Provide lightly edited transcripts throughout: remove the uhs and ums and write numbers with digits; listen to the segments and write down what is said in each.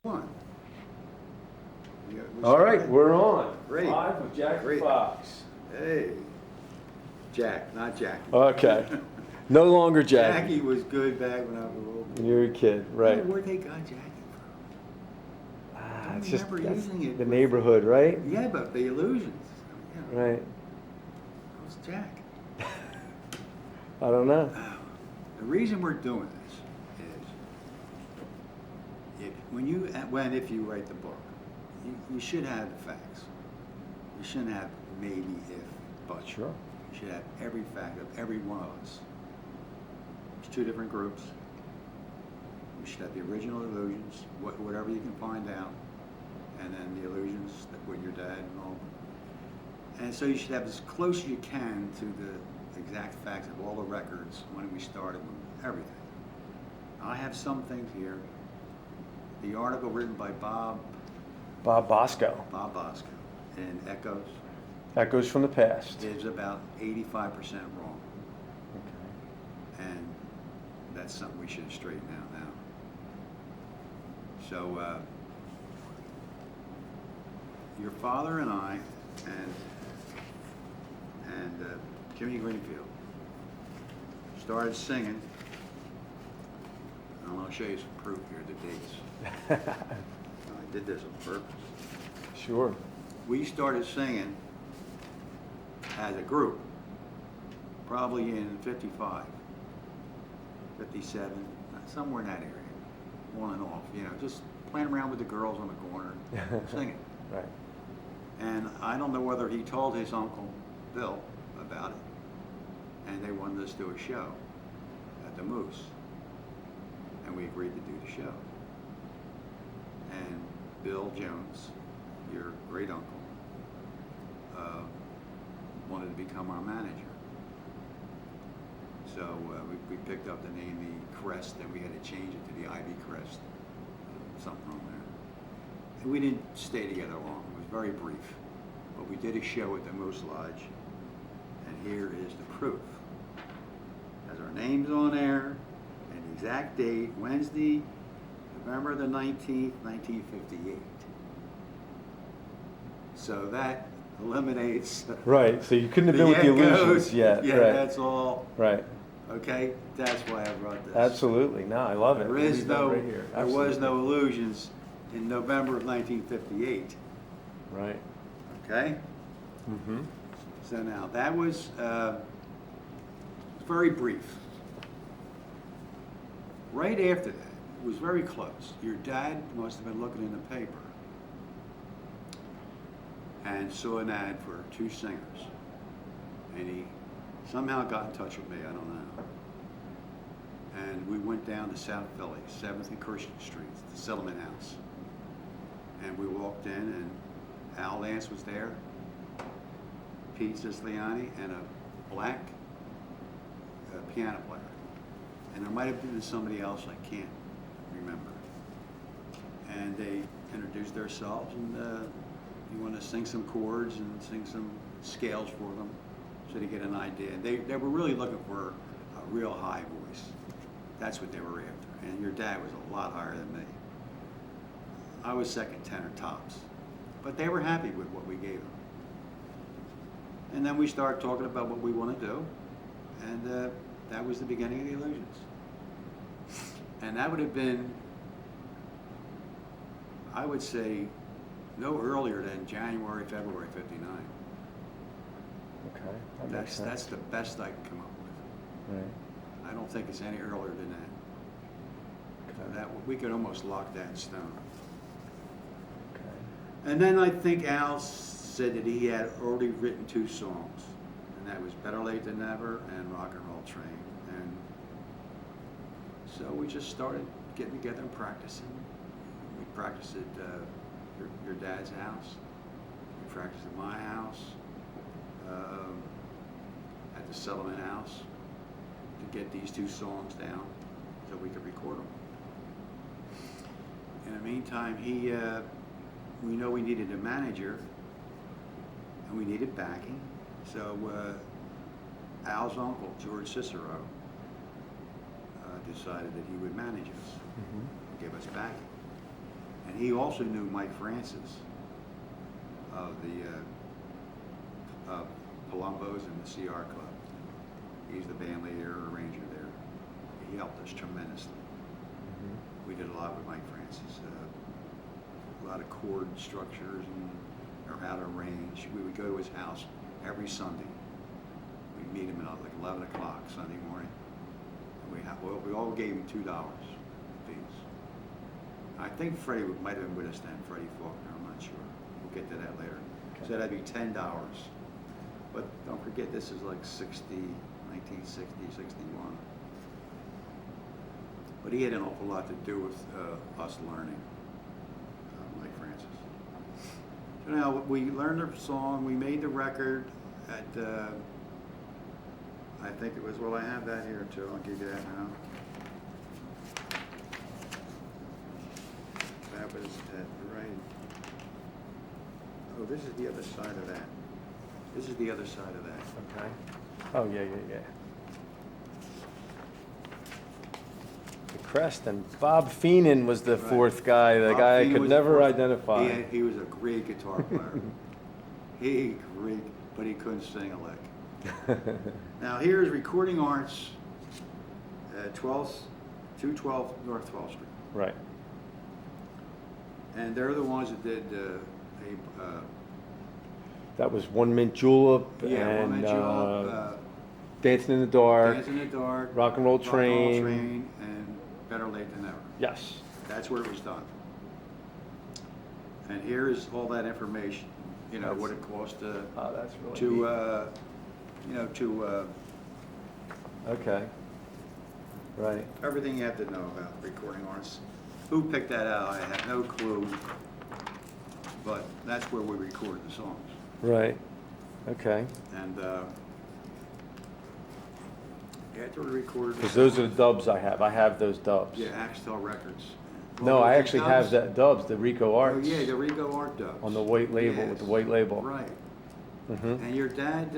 One. All right, we're on. Great. Live with Jack Great. Fox. Hey, Jack, not Jackie. Okay. No longer Jackie. Jackie was good back when I was a little boy. You're a kid, right? Where'd they got Jackie from? I It's don't just remember using it. the neighborhood, right? Yeah, but the illusions. You know, Right. who's Jack? I don't know. The reason we're doing this is if you write the book, you should have the facts. You shouldn't have maybe, if, but. Sure. You should have every fact of every one of us. There's two different groups. You should have the original illusions, whatever you can find out, and then the illusions that with your dad and all. And so you should have as close as you can to the exact facts of all the records when we started, everything. I have some things here. The article written by Bob Bosco. Bosco in Echoes Echoes from the past. is about 85% wrong. And that's something we should straighten out now. So, your father and I and Jimmy Greenfield started singing. I'm going to show you some proof here, the dates. I did this on purpose. Sure. We started singing as a group, probably in 55, 57, somewhere in that area, on and off, just playing around with the girls on the corner, singing. Right. And I don't know whether he told his uncle, Bill, about it, and they wanted us to do a show at the Moose, and we agreed to do the show. And Bill Jones, your great uncle, wanted to become our manager. So we picked up the name, the Crest, and we had to change it to the Ivy Crest, something on there. And we didn't stay together long, it was very brief. But we did a show at the Moose Lodge, and here is the proof. Has our names on there, and the exact date, Wednesday, November the 19th, 1958. So that eliminates. Right. So you couldn't have been with the illusions yet. Yeah, right. that's all. Right. Okay, that's why I brought this. Absolutely. No, I love it. There is no, right here. there was no illusions in November of 1958. Right. Okay. Mm-hmm. So now that was very brief. Right after that, it was very close. Your dad must have been looking in the paper and saw an ad for two singers. And he somehow got in touch with me, I don't know. And we went down to South Philly, 7th and Christian Street, the Settlement House. And we walked in, and Al Lance was there, Pete Siciliani, and a black piano player. And there might have been somebody else, I can't remember. And they introduced themselves, and you want to sing some chords and sing some scales for them so to get an idea. They were really looking for a real high voice. That's what they were after. And your dad was a lot higher than me. I was second tenor tops. But they were happy with what we gave them. And then we started talking about what we want to do. And that was the beginning of the Illusions. And that would have been, I would say, no earlier than January, February '59. Okay. That makes sense. That's the best I can come up with. Right. I don't think it's any earlier than that. So that we could almost lock that in stone. Okay. And then I think Al said that he had already written two songs, and that was Better Late Than Never and Rock and Roll Train. And so we just started getting together and practicing. We practiced at your dad's house. We practiced at my house, at the Settlement House, to get these two songs down so we could record them. In the meantime, we know we needed a manager and we needed backing. So Al's uncle, George Cicero, decided that he would manage us, give us backing. And he also knew Mike Francis of the Palombos and the CR Club. He's the band leader, arranger there. He helped us tremendously. We did a lot with Mike Francis. A lot of chord structures and or how to arrange. We would go to his house every Sunday. We'd meet him at like 11 o'clock Sunday morning. And we all gave him $2 apiece. I think Freddie might have been with us then, Freddie Faulkner, I'm not sure. We'll get to that later. Okay. So that'd be $10. But don't forget, this is like 1960, 61. But he had an awful lot to do with us learning, Mike Francis. So now we learned the song, we made the record at, I think it was, well, I have that here too, I'll give you that now. That was at, right. Oh, this is the other side of that. This is the other side of that. Okay. Oh, yeah. The crest, and Bob Feenan was the Right. fourth guy, the Bob guy I Feenan could was the never fourth. identify. He was a great guitar player. But he couldn't sing a lick. Now here's Recording Arts at 212 North 12th Street. Right. And they're the ones that did That was One Mint Julep One and Man Julep, Dancing in the Dark. Dance in the Dark, Rock and Roll Train. and Better Late Than Never. Yes. That's where it was done. And here is all that information, what it cost Oh, that's really to okay. Right. everything you have to know about Recording Arts. Who picked that out? I have no clue. But that's where we recorded the songs. Right. Okay. And after we recorded Because those are the dubs I have. I have those dubs. Yeah, Axtel Records. No, Well, I the actually have dubs- that dubs, the Rico Oh, Arts. yeah, the Rico Art dubs. On the white label, with the white label. Right. Mm-hmm. And your dad,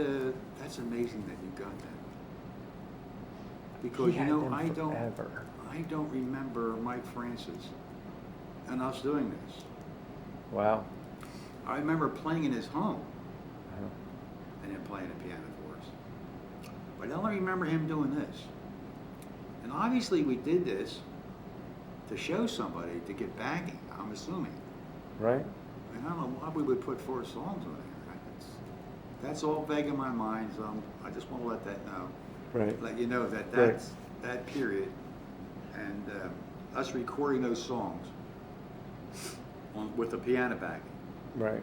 that's amazing that you got that. Because, He had them I forever. don't remember Mike Francis and us doing this. Wow. I remember playing in his home Uh-huh. and him playing the piano for us. But I only remember him doing this. And obviously we did this to show somebody to get backing, I'm assuming. Right? And I don't know why we would put 4 songs on there. That's all vague in my mind, so I just want to let that know. Right. Let you know that Right. that's that period, and us recording those songs with the piano backing Right.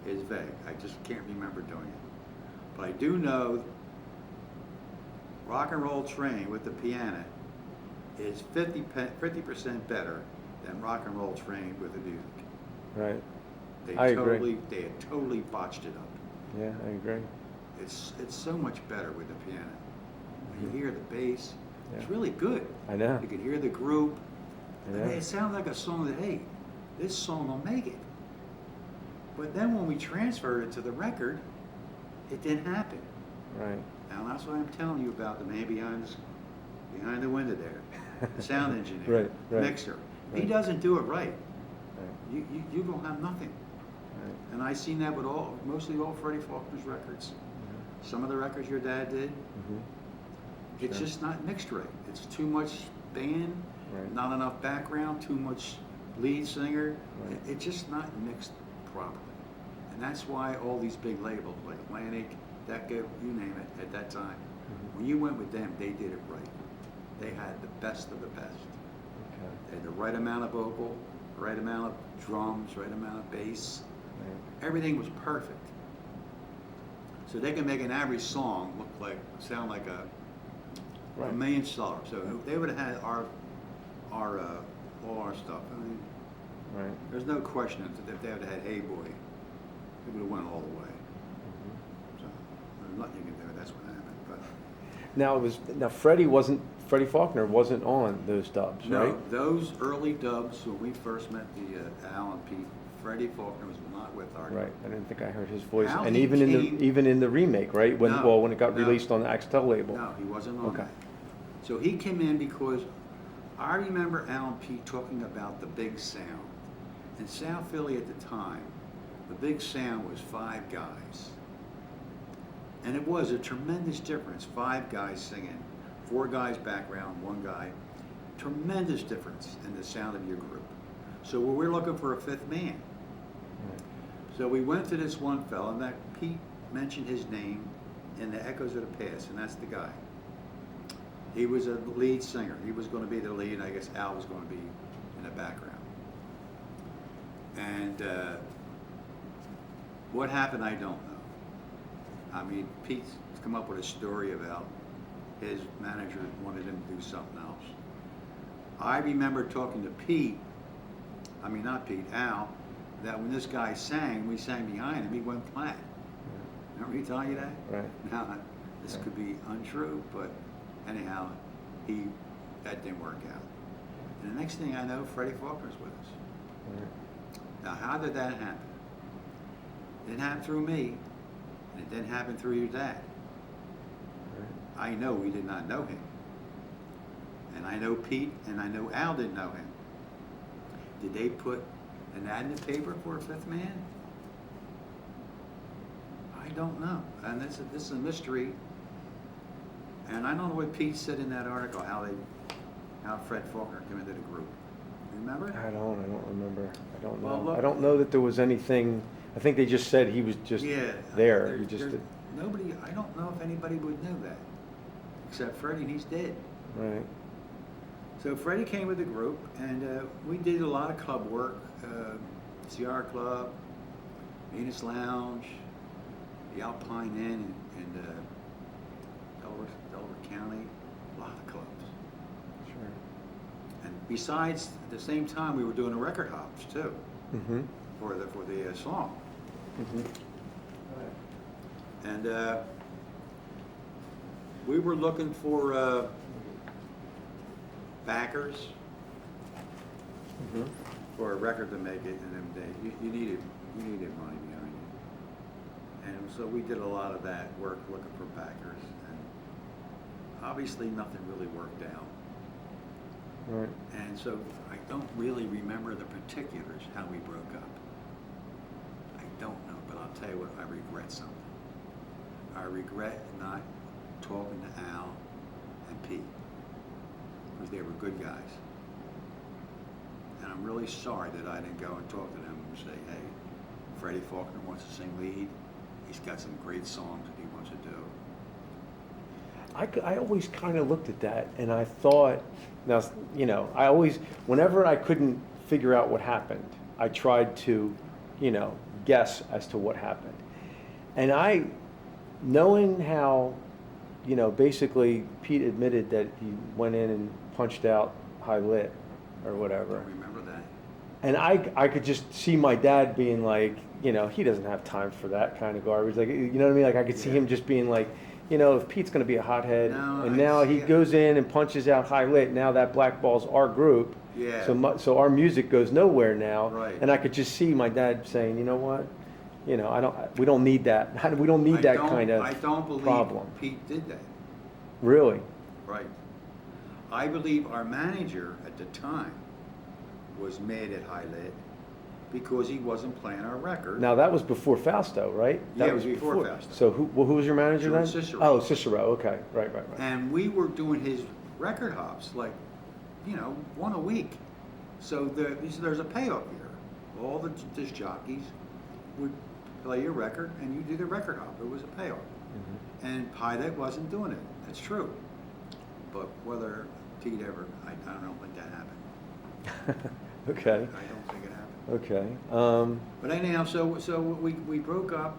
is vague. I just can't remember doing it. But I do know Rock and Roll Train with the piano is 50% better than Rock and Roll Train with the music. Right. They I agree. had totally botched it up. Yeah, I agree. It's so much better with the piano. When you hear the bass, it's Yeah. really good. I know. You can hear the group. Yeah. And it sounds like a song that, hey, this song will make it. But then when we transferred it to the record, it didn't happen. Right. Now that's what I'm telling you about the man behind the window there, the sound engineer, Right. mixer. If he Right. doesn't do it right, Right. you don't have nothing. Right. And I seen that with mostly all Freddie Faulkner's records. Some of the records your dad did, Mm-hmm. it's Sure. just not mixed right. It's too much band, Right. not enough background, too much lead singer. Right. It's just not mixed properly. And that's why all these big labels like Atlantic, Decca, you name it, at that time, Mm-hmm. when you went with them, they did it right. They had the best of the best. Okay. They had the right amount of vocal, right amount of drums, right amount of bass. Right. Everything was perfect. So they can make an average song sound like a Right. $1 million. So if they would have had all our stuff. I mean, Right. there's no question that if they would have had Hey Boy, it would have went all the way. Mm-hmm. So there's nothing you can do. That's what happened. But Now Freddie Faulkner wasn't on those dubs, no, right? those early dubs when we first met the Al and Pete, Freddie Faulkner was not with our Right. I didn't think I heard his voice, How and he even in the remake, right? When No, it got no. released on the Axtel label. No, he wasn't on Okay. that. So he came in because I remember Al and Pete talking about the big sound. in South Philly at the time, the big sound was 5 guys. And it was a tremendous difference. 5 guys singing, 4 guys background, 1 guy. Tremendous difference in the sound of your group. So we were looking for a 5th man. So we went to this one fella, and that Pete mentioned his name in the Echoes of the Past, and that's the guy. He was a lead singer. He was going to be the lead, and I guess Al was going to be in the background. And what happened, I don't know. I mean, Pete's come up with a story about his manager wanted him to do something else. I remember talking to Pete, I mean not Pete, Al, that when this guy sang, we sang behind him, he went flat. Remember he telling you that? Right. Now, this could be untrue, but anyhow, that didn't work out. And the next thing I know, Freddie Faulkner's with us. Right. Now, how did that happen? It didn't happen through me, and it didn't happen through your dad. Right. I know we did not know him. And I know Pete, and I know Al didn't know him. Did they put an ad in the paper for a 5th man? I don't know. And this is a mystery. And I don't know what Pete said in that article, how Fred Faulkner came into the group. Remember? I don't remember. I don't know. Well, look, I don't know that there was anything. I think they just said he was just there. He just did. Nobody, I don't know if anybody would know that, except Freddie, and he's dead. Right. So Freddie came with the group, and we did a lot of club work, Cigar Club, Venus Lounge, the Alpine Inn in Delaware County, a lot of clubs. Sure. And besides, at the same time, we were doing the record hops too, Mm-hmm. for the song. Mm-hmm. And we were looking for backers Mm-hmm. for a record to make it in them days. You needed money behind you. And so we did a lot of that work looking for backers. And obviously nothing really worked out. Right. And so I don't really remember the particulars, how we broke up. I don't know, but I'll tell you what, I regret something. I regret not talking to Al and Pete, because they were good guys. And I'm really sorry that I didn't go and talk to them and say, hey, Freddie Faulkner wants to sing lead. He's got some great songs that he wants to do. I always kind of looked at that and I thought, now, you know, I always, whenever I couldn't figure out what happened, I tried to, you know, guess as to what happened. And knowing how, you know, basically Pete admitted that he went in and punched out High Lit or I whatever. don't remember that. And I could just see my dad being like, you know, he doesn't have time for that kind of garbage. Like, you know what I mean? Like, I could see him just being like, you know, if Pete's going to be a hothead, No, and I now see he it. goes in and punches out High Lit, now that blackballs our group. Yeah. So our music goes nowhere now. Right. And I could just see my dad saying, you know what? You know, we don't need that. We don't need that kind of I don't believe problem. Pete did that. Really? Right. I believe our manager at the time was mad at High Lit because he wasn't playing our record. Now that was before Fausto, right? Yeah, That it was before Fausto. So who was your manager George then? Cicero. Oh, Cicero. Okay, right. And we were doing his record hops, like, you know, one a week. So there's a payoff here. All the disc jockeys would play your record and you do the record hop. It was a payoff. Mm-hmm. And High Lit wasn't doing it. That's true. But whether Pete ever, I don't think that happened. Okay. I don't think it happened. Okay. But anyhow, so we broke up,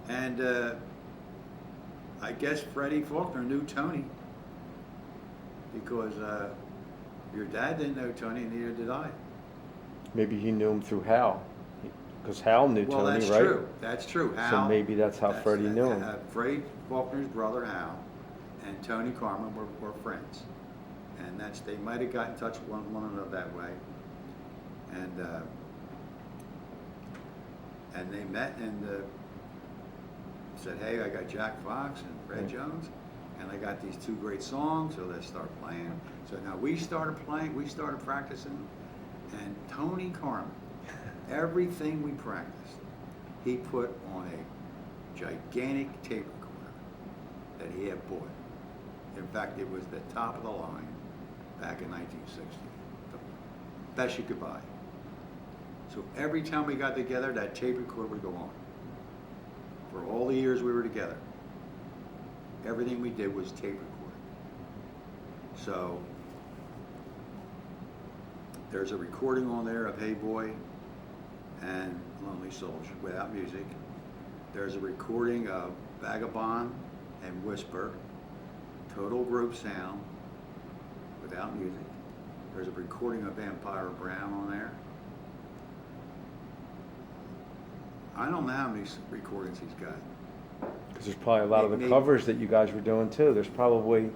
and I guess Freddie Faulkner knew Tony because your dad didn't know Tony, and neither did I. Maybe he knew him through Hal, because Hal knew Well, Tony, that's right? true. That's true. So Hal, maybe that's how Freddie knew him. Freddie Faulkner's brother Hal and Tony Carmen were friends, and they might have got in touch with one another that way. And they met and said, hey, I got Jack Fox and Fred Jones, and I got these 2 great songs, so let's start playing. So now we started playing, we started practicing, And Tony Carmen, everything we practiced, he put on a gigantic tape recorder that he had bought. In fact, it was the top of the line back in 1960. The best you could buy. So every time we got together, that tape recorder would go on. For all the years we were together, everything we did was tape recording. So there's a recording on there of Hey Boy and Lonely Soldier without music. There's a recording of Vagabond and Whisper, total group sound without music. There's a recording of Vampire Brown on there. I don't know how many recordings he's got. Because there's probably a lot of the covers that you guys were doing too. There's probably,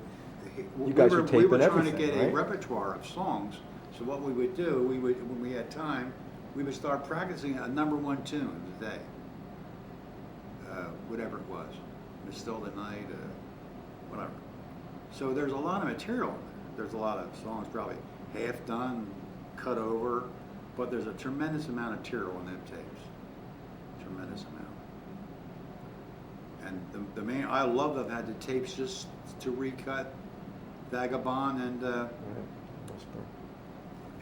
you guys were taping everything, we were trying to get a right? repertoire of songs. So what we would do, when we had time, we would start practicing a #1 tune of the day. Whatever it was. Miss Still the Night, whatever. So there's a lot of material in there. There's a lot of songs probably half done, cut over, but there's a tremendous amount of material in them tapes. Tremendous amount. And the main, I love to have had the tapes just to recut Vagabond and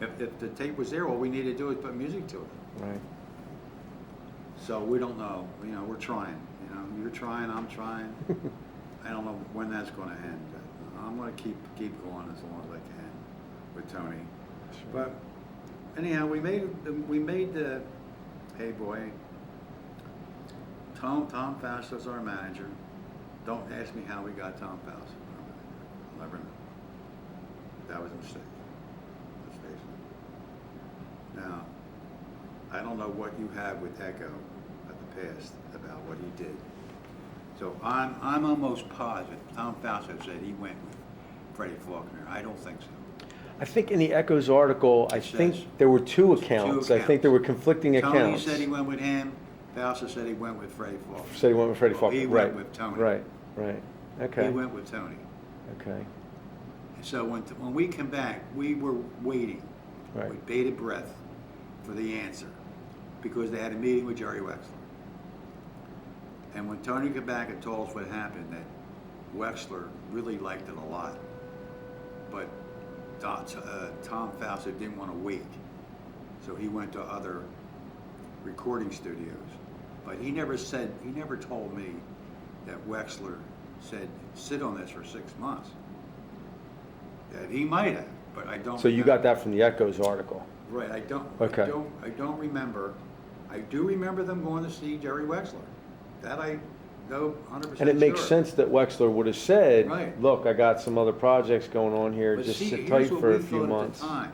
if the tape was there, all we needed to do is put music to it. Right. So we don't know, we're trying, you're trying, I'm trying. I don't know when that's going to end, but I'm going to keep going as long as I can with Tony. Sure. But anyhow, we made the Hey Boy. Tom Fasto's our manager. Don't ask me how we got Tom Fasto. I'll never know. That was a mistake. Let's face it. Now, I don't know what you have with Echo of the past about what he did. So I'm almost positive Tom Fasto said he went with Freddie Faulkner. I don't think so. I think in the Echo's article, I think there were two accounts. I think there were conflicting accounts. Tony said he went with him. Fasto said he went with Freddie Faulkner. Said he went with Freddie Faulkner. He went with Tony. Right. Okay. He went with Tony. Okay. So when we come back, we were waiting with bated breath for the answer because they had a meeting with Jerry Wexler. And when Tony came back and told us what happened, that Wexler really liked it a lot, but Tom Fasto didn't want to wait, so he went to other recording studios. But he never told me that Wexler said, sit on this for 6 months. That he might have, but I don't. So you got that from the Echo's article? Right, I don't. Okay. I don't remember. I do remember them going to see Jerry Wexler. That I know 100% And it makes sure. sense that Wexler would have said, Right. look, I got some other projects going on here, But just see, sit here's tight what for we a few thought months. At the time.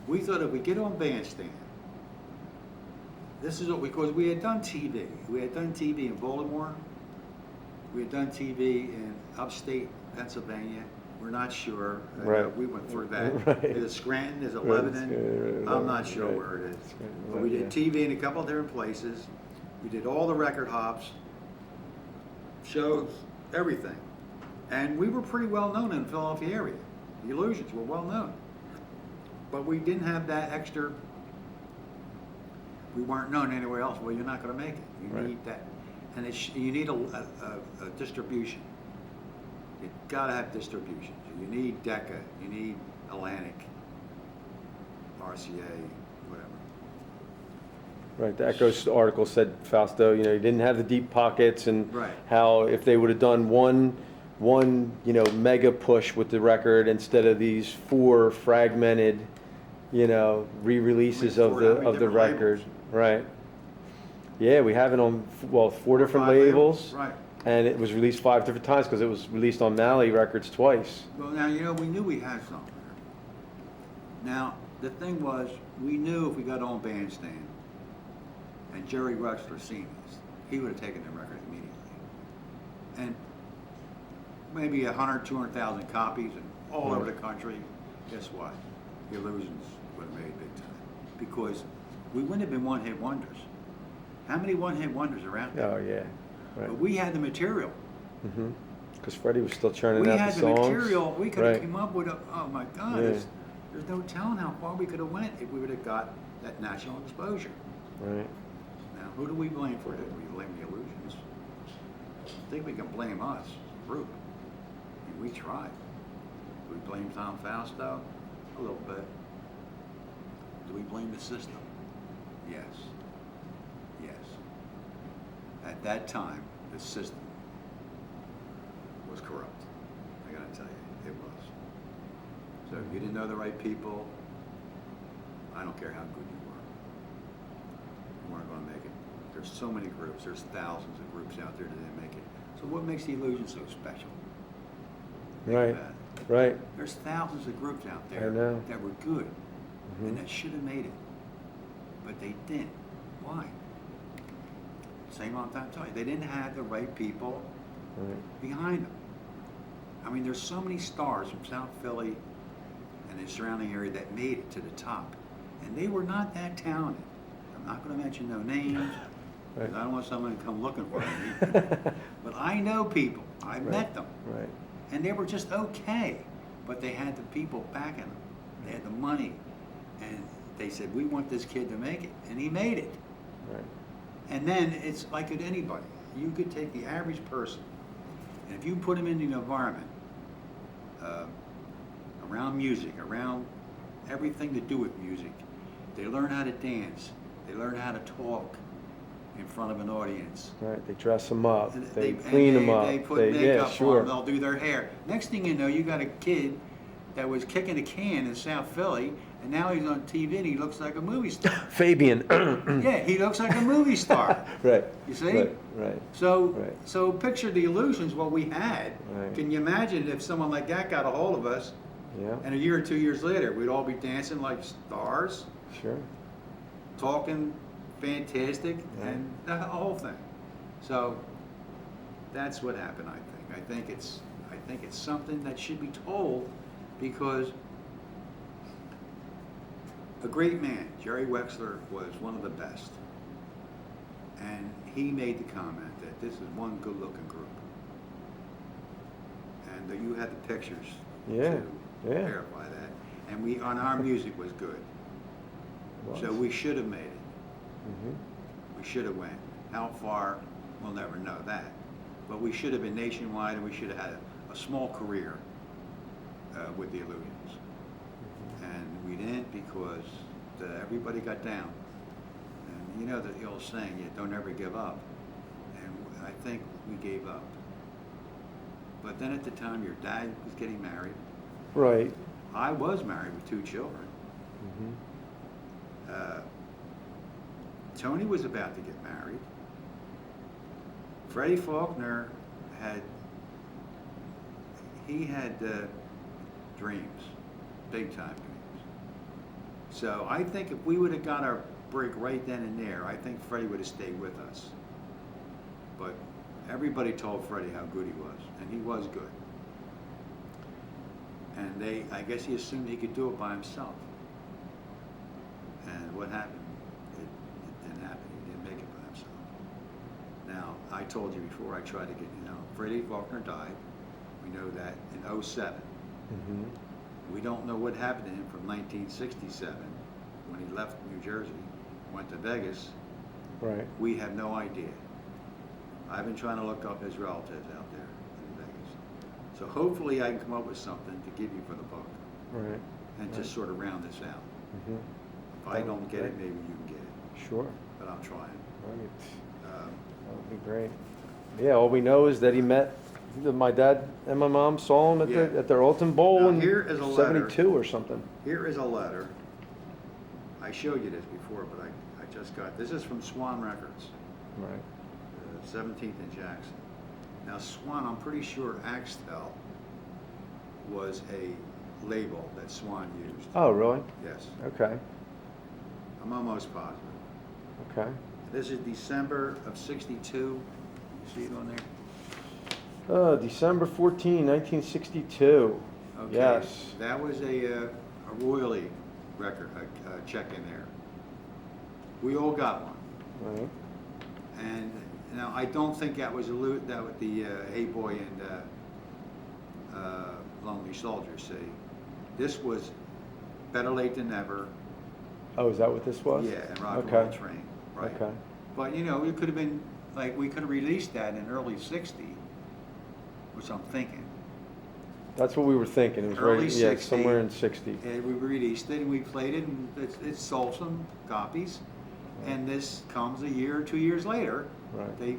We thought if we get on Bandstand, this is what because we had done TV. We had done TV in Baltimore. We had done TV in upstate Pennsylvania. We're not sure. Right. We went through that. Right. Is it Scranton? Is it Right. Lebanon? I'm not sure Right. where it is. Scranton, But we did yeah. TV in a couple of different places. We did all the record hops, shows, everything. And we were pretty well known in the Philadelphia area. The Illusions were well known. But we didn't have that extra, we weren't known anywhere else. Well, you're not going to make it. You Right. need that. And you need a distribution. You got to have distribution. You need Decca. You need Atlantic, RCA, whatever. Right, the Echo's article said Fausto, he didn't have the deep pockets and Right. how if they would have done one mega push with the record instead of these 4 fragmented, re-releases I of mean, the how many different record. labels? Right. Yeah, we have it on 4 different 5 labels. Right. And it was released 5 different times because it was released on Malley Records twice. Well, now, we knew we had something. Now, the thing was, we knew if we got on Bandstand and Jerry Wexler seen us, he would have taken the record immediately. And maybe 100, 200,000 copies and all over the country. Guess what? The Illusions would have made big time. Because we wouldn't have been one-hit wonders. How many one-hit wonders are out there? Oh, yeah. Right. But we had the material. Because Freddie was still churning We out had the the songs. material. We could have Right. come up with oh my God, Yeah. There's no telling how far we could have went if we would have got that national exposure. Right. Now, who do we blame for it? We blame the illusions. I think we can blame us, group. I mean, we tried. Do we blame Tom Fausto? A little bit. Do we blame the system? Yes. Yes. At that time, the system was corrupt. I gotta tell you, it was. So if you didn't know the right people, I don't care how good you weren't gonna make it. There's so many groups, there's thousands of groups out there that didn't make it. So what makes the illusion so special? Think Right. about it. Right. There's thousands of groups out there I know. that were good and Mhm. that should have made it, but they didn't. Why? Same on time telling you, they didn't have the right people Right. behind them. I mean, there's so many stars from South Philly and the surrounding area that made it to the top, and they were not that talented. I'm not going to mention no names. 'Cause Right. I don't want someone to come looking for me. But I know people. I met them. Right. And they were just okay, but they had the people backing them. They had the money, and they said, "We want this kid to make it," and he made it. Right. And then it's like with anybody. You could take the average person, and if you put them in the environment, around music, around everything to do with music, they learn how to dance, they learn how to talk in front of an audience. Right. They dress them up. And They clean them up. They put yeah, makeup on sure. them, they'll do their hair. Next thing you know, you got a kid that was kicking a can in South Philly, and now he's on TV and he looks like a movie star. Fabian. Yeah, he looks like a movie star. Right. You see? Right. Right. So, Right. so picture the illusions, what we had. Right. Can you imagine if someone like that got a hold of us, Yeah. and a year or 2 years later, we'd all be dancing like stars, Sure. talking fantastic, Yeah. and the whole thing. So, that's what happened, I think. I think it's something that should be told, because a great man, Jerry Wexler, was one of the best. And he made the comment that this is one good-looking group. And that you had the pictures Yeah, to yeah. verify that. And our music was good. Was. So we should have made it. Mhm. We should have went. How far, we'll never know that. But we should have been nationwide, and we should have had a small career with the Illusions. And we didn't, because everybody got down. And you know the old saying, you don't ever give up. And I think we gave up. But then at the time, your dad was getting married. Right. I was married with 2 children. Mhm. Tony was about to get married. Freddie Faulkner had dreams, big time dreams. So I think if we would have got our break right then and there, I think Freddie would have stayed with us. But everybody told Freddie how good he was, and he was good. And I guess he assumed he could do it by himself. And what happened? It didn't happen. He didn't make it by himself. Now, I told you before, I tried to get, Freddie Faulkner died. We know that in '07. Mhm. We don't know what happened to him from 1967, when he left New Jersey, went to Vegas. Right. We have no idea. I've been trying to look up his relatives out there in Vegas. So hopefully I can come up with something to give you for the book, Right. and just sort of round this out. Mhm. If I don't get it, maybe you can get it, Sure. but I'm trying. Right. Um, That would be great. Yeah, all we know is that he met, my dad and my mom saw him Yeah. at their Ultim Bowl Now, in here is a letter. 72 or something. Here is a letter. I showed you this before, but I just got, this is from Swan Records, Right. 17th and Jackson. Now Swan, I'm pretty sure Axtel was a label that Swan used. Oh, really? Yes, Okay. I'm almost positive. Okay. This is December of '62. You see it on there? December 14, 1962. Okay. Yes. That was a royalty record, a check in there. We all got one. Right. And now I don't think that was the Hey Boy and Lonely Soldier. See, this was Better Late Than Never. Oh, is that what this was? Yeah, and Rock and Okay. Roll Train. Right. Okay. But you know, it could have been like we could have released that in early '60, which I'm thinking. That's what we were thinking. It was Early right, yeah, 60. somewhere in 60. And we released it and we played it and it sold some copies. Right. And this comes a year or 2 years later. Right. They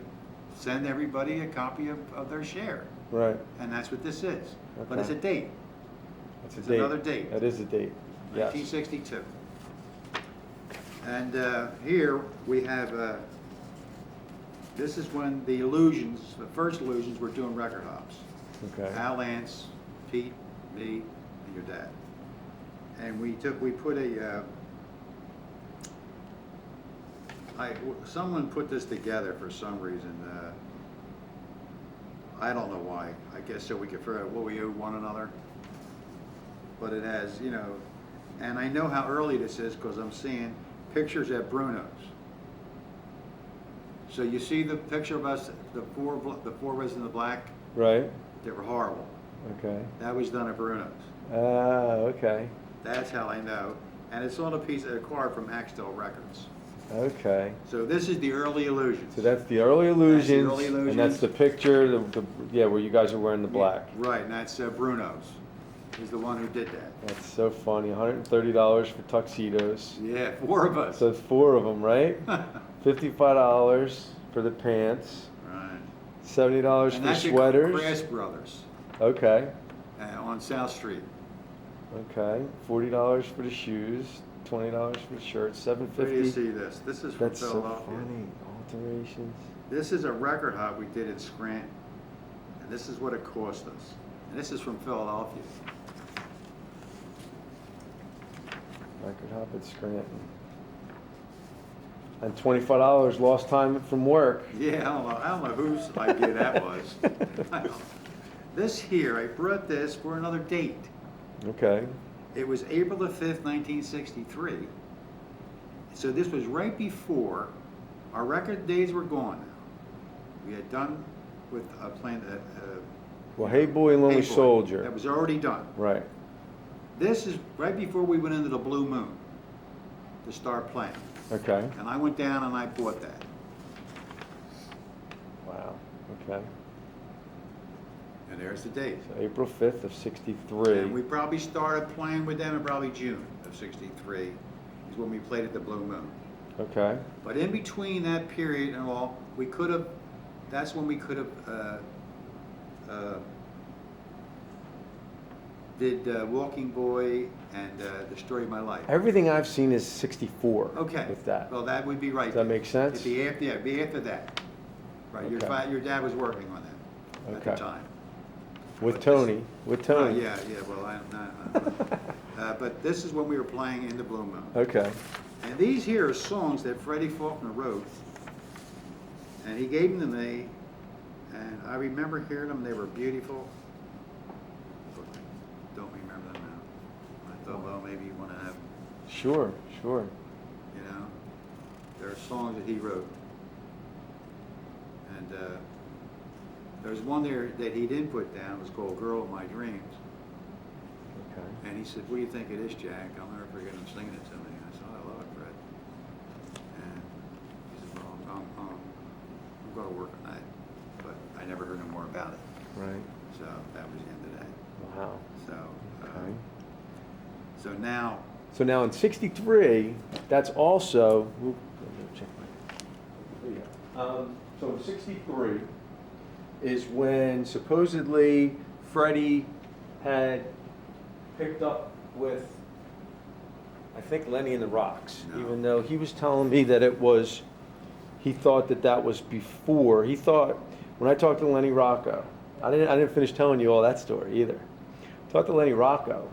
send everybody a copy of their share. Right. And that's what this is. But Okay. it's a date. That's a It's date. another date. That is a date. Yes. 1962. And here we have, this is when the Illusions, the first Illusions were doing record hops. Okay. Al Lance, Pete, me, and your dad. And we put a, someone put this together for some reason. I don't know why. I guess so we could figure out what we owe one another. But it has, you know, and I know how early this is because I'm seeing pictures at Bruno's. So you see the picture of us, the four of us in the black? Right. They were horrible. Okay. That was done at Bruno's. Okay. That's how I know. And it's on a piece of a card from Axtell Records. Okay. So this is the early Illusions. So that's the early Illusions, early and Illusions. that's the picture, yeah, where you guys are wearing the black. Right, and that's Bruno's. He's the one who did that. That's so funny. $130 for tuxedos. Yeah, four of us. So it's 4 of them, right? $55 for the pants. Right. $70 And for that's sweaters. at Crass Brothers Okay. on South Street. Okay. $40 for the shoes. $20 for the shirts. Where do you $7.50. see this? This is from That's so Philadelphia. funny. Alterations. This is a record hop we did in Scranton. And this is what it cost us. And this is from Philadelphia. Record hop at Scranton. And $25 lost time from work. Yeah, I don't know whose idea that was. This here, I brought this for another date. Okay. It was April the 5th, 1963. So this was right before our record days were gone now. We had done with a plan. Well, Hey Boy and Lonely Hey Boy. Soldier. That was already done. Right. This is right before we went into the Blue Moon to start playing. Okay. And I went down and I bought that. Wow. Okay. And there's the date. So April 5th of 63. And we probably started playing with them in probably June of 63 is when we played at the Blue Moon. Okay. But in between that period and all, we could have, that's when we could have did Walking Boy and The Story of My Life. Everything I've seen is 64. Okay. With that. Well, that would be right. Does that make sense? It'd be after, yeah, it'd be after that. Right, Okay. your dad was working on that at the Okay. time. With But Tony. With Oh, Tony. yeah, well, I'm not. But this is when we were playing in the Blue Moon. Okay. And these here are songs that Freddie Faulkner wrote, and he gave them to me, and I remember hearing them, they were beautiful. But I don't remember them now. I thought, well, maybe you want to have, Sure. Sure. you know, there are songs that he wrote. And there's one there that he didn't put down, it was called Girl of My Dreams. Okay. And he said, what do you think of this, Jack? I'll never forget him singing it to me. I said, I love it, Fred. And he said, well, I'm going to work on that. But I never heard no more about it. Right. So that was the end of that. Wow. So, Okay. so now, So now in 63, that's also. Oop, let me check my. There you go. So in 63 is when supposedly Freddie had picked up with, I think, Lenny and the Rocks, No. even though he was telling me that it was, he thought that that was before. He thought, when I talked to Lenny Rocco, I didn't finish telling you all that story either. I talked to Lenny Rocco,